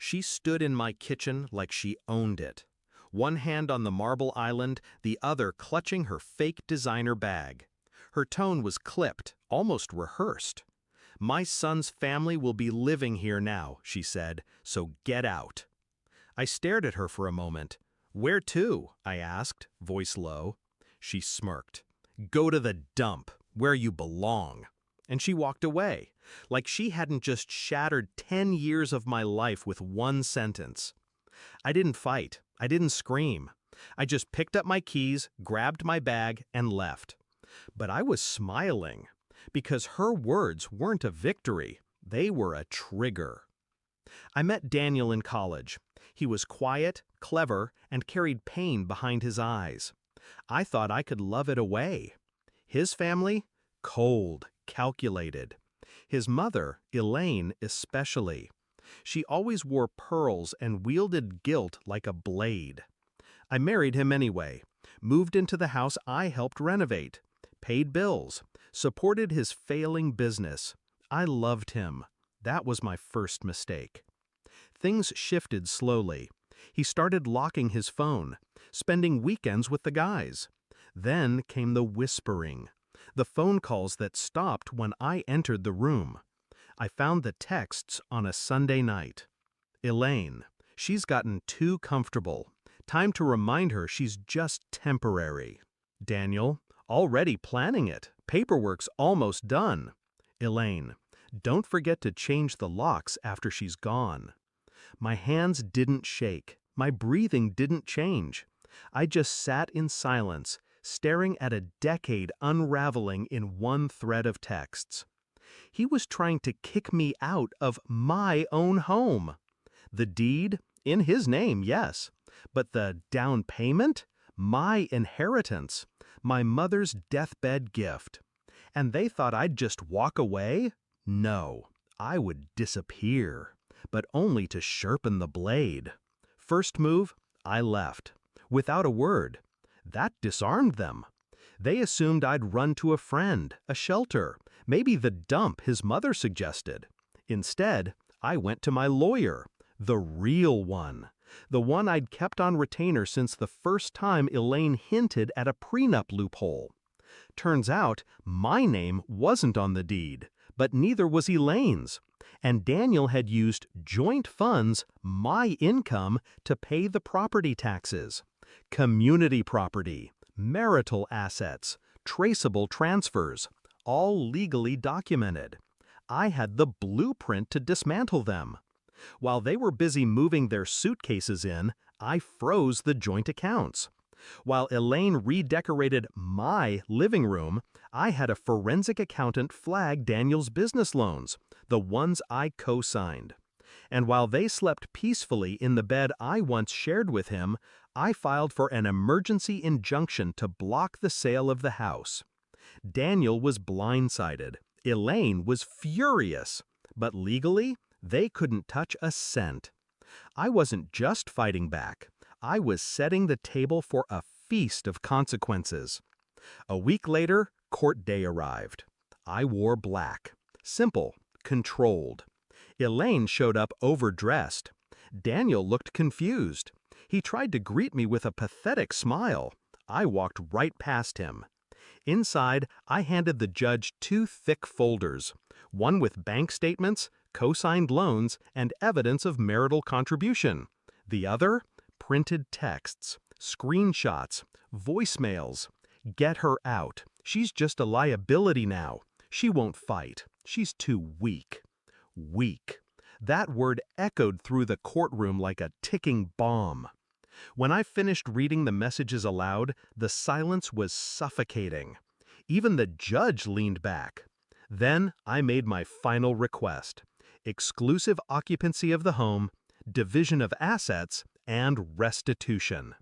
She stood in my kitchen like she owned it. One hand on the marble island, the other clutching her fake designer bag. Her tone was clipped, almost rehearsed. "My son's family will be living here now," she said, "so get out." I stared at her for a moment. "Where to?" I asked, voice low. She smirked. "Go to the dump, where you belong." And she walked away, like she hadn't just shattered 10 years of my life with one sentence. I didn't fight. I didn't scream. I just picked up my keys, grabbed my bag, and left. But I was smiling, because her words weren't a victory. They were a trigger. I met Daniel in college. He was quiet, clever, and carried pain behind his eyes. I thought I could love it away. His family? Cold, calculated. His mother, Elaine, especially. She always wore pearls and wielded guilt like a blade. I married him anyway, moved into the house I helped renovate, paid bills, supported his failing business. I loved him. That was my first mistake. Things shifted slowly. He started locking his phone, spending weekends with the guys. Then came the whispering, the phone calls that stopped when I entered the room. I found the texts on a Sunday night. "Elaine, she's gotten too comfortable. Time to remind her she's just temporary." Daniel, "Already planning it. Paperwork's almost done." Elaine, "Don't forget to change the locks after she's gone." My hands didn't shake. My breathing didn't change. I just sat in silence, staring at a decade unraveling in one thread of texts. He was trying to kick me out of my own home. The deed, in his name, yes. But the down payment? My inheritance. My mother's deathbed gift. And they thought I'd just walk away? No, I would disappear. But only to sharpen the blade. First move, I left. Without a word. That disarmed them. They assumed I'd run to a friend, a shelter, maybe the dump his mother suggested. Instead, I went to my lawyer, the real one, the one I'd kept on retainer since the first time Elaine hinted at a prenup loophole. Turns out, my name wasn't on the deed, but neither was Elaine's. And Daniel had used joint funds, my income, to pay the property taxes. Community property, marital assets, traceable transfers, all legally documented. I had the blueprint to dismantle them. While they were busy moving their suitcases in, I froze the joint accounts. While Elaine redecorated my living room, I had a forensic accountant flag Daniel's business loans, the ones I co-signed. And while they slept peacefully in the bed I once shared with him, I filed for an emergency injunction to block the sale of the house. Daniel was blindsided. Elaine was furious. But legally, they couldn't touch a cent. I wasn't just fighting back. I was setting the table for a feast of consequences. A week later, court day arrived. I wore black. Simple, controlled. Elaine showed up overdressed. Daniel looked confused. He tried to greet me with a pathetic smile. I walked right past him. Inside, I handed the judge 2 thick folders, one with bank statements, co-signed loans, and evidence of marital contribution. The other, printed texts, screenshots, voicemails. "Get her out. She's just a liability now. She won't fight. She's too weak." Weak. That word echoed through the courtroom like a ticking bomb. When I finished reading the messages aloud, the silence was suffocating. Even the judge leaned back. Then I made my final request: exclusive occupancy of the home, division of assets, and restitution.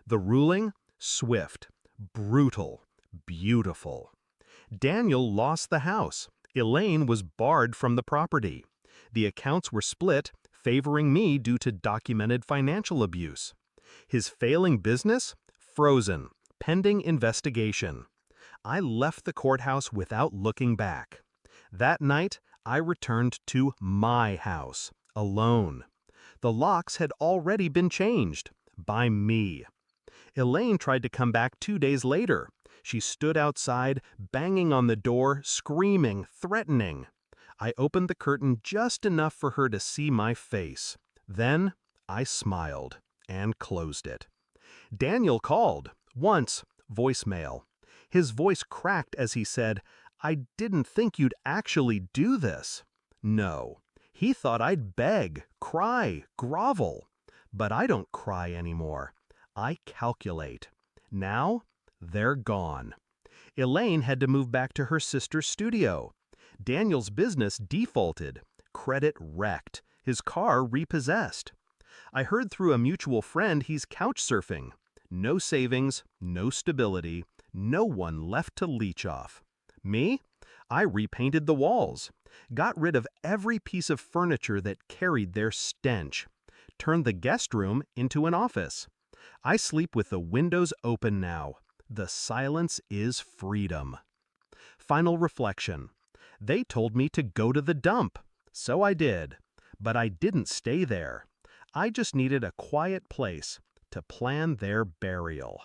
The ruling? Swift, brutal, beautiful. Daniel lost the house. Elaine was barred from the property. The accounts were split, favoring me due to documented financial abuse. His failing business? Frozen, pending investigation. I left the courthouse without looking back. That night, I returned to my house, alone. The locks had already been changed. By me. Elaine tried to come back 2 days later. She stood outside, banging on the door, screaming, threatening. I opened the curtain just enough for her to see my face. Then I smiled and closed it. Daniel called. Once, voicemail. His voice cracked as he said, "I didn't think you'd actually do this." No. He thought I'd beg, cry, grovel. But I don't cry anymore. I calculate. Now, they're gone. Elaine had to move back to her sister's studio. Daniel's business defaulted. Credit wrecked. His car repossessed. I heard through a mutual friend he's couch surfing. No savings, no stability, no one left to leech off. Me? I repainted the walls. Got rid of every piece of furniture that carried their stench. Turned the guest room into an office. I sleep with the windows open now. The silence is freedom. Final reflection. They told me to go to the dump. So I did. But I didn't stay there. I just needed a quiet place to plan their burial.